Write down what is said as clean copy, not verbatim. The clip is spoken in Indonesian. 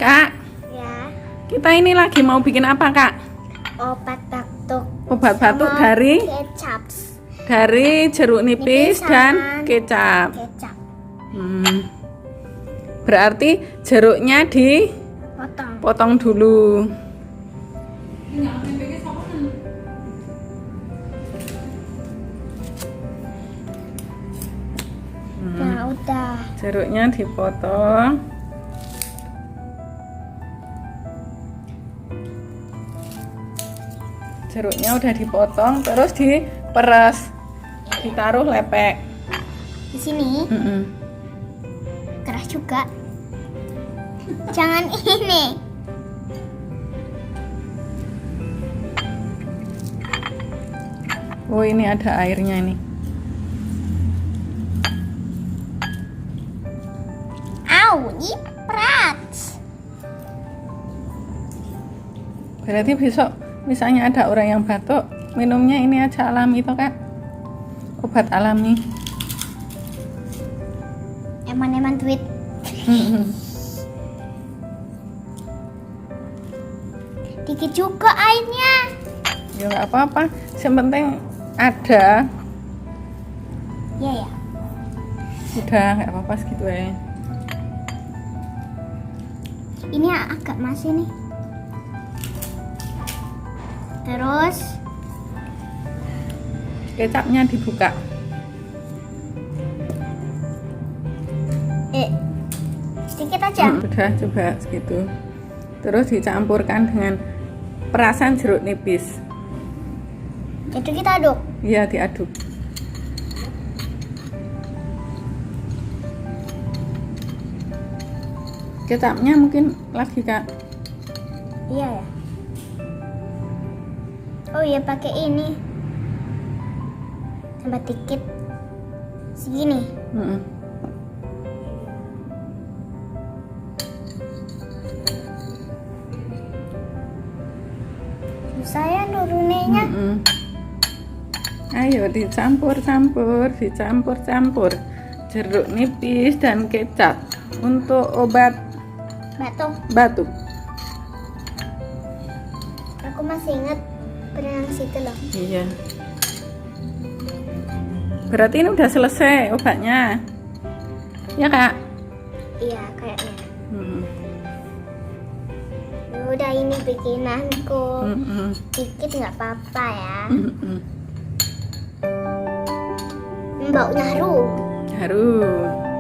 Kak, Ya, kita ini lagi mau bikin apa, Kak? obat batuk. Obat batuk sama dari kecap. jeruk nipis Nipis dan sama kecap. Kecap. Berarti jeruknya Potong. dipotong dulu. Nah, udah. Jeruknya dipotong. Jeruknya udah dipotong, terus diperes, ditaruh lepek. Di sini keras juga. Jangan ini. Oh, ini ada airnya ini. Au, nyiprat. Berarti besok misalnya ada orang yang batuk, minumnya ini aja alami itu, Kak. Obat alami. Eman-eman duit. Dikit juga airnya. Ya nggak apa-apa, yang penting ada. Iya ya. Udah nggak apa-apa segitu ya. Ini agak masih nih. Terus Kecapnya dibuka. sedikit aja. Udah, coba segitu. Terus dicampurkan dengan perasan jeruk nipis. Itu kita aduk. Iya, diaduk. Kecapnya mungkin lagi, Kak. Iya ya. Oh iya, pakai ini. Tambah dikit. Segini. Susah ya nuruninnya. Ayo dicampur-campur jeruk nipis dan kecap untuk obat batuk. Aku masih ingat pernah situ loh. Iya. Berarti ini udah selesai obatnya. Ya, Kak? Iya, kayaknya. Udah, ini bikinanku. Dikit nggak apa-apa ya. Baunya harum. Harum.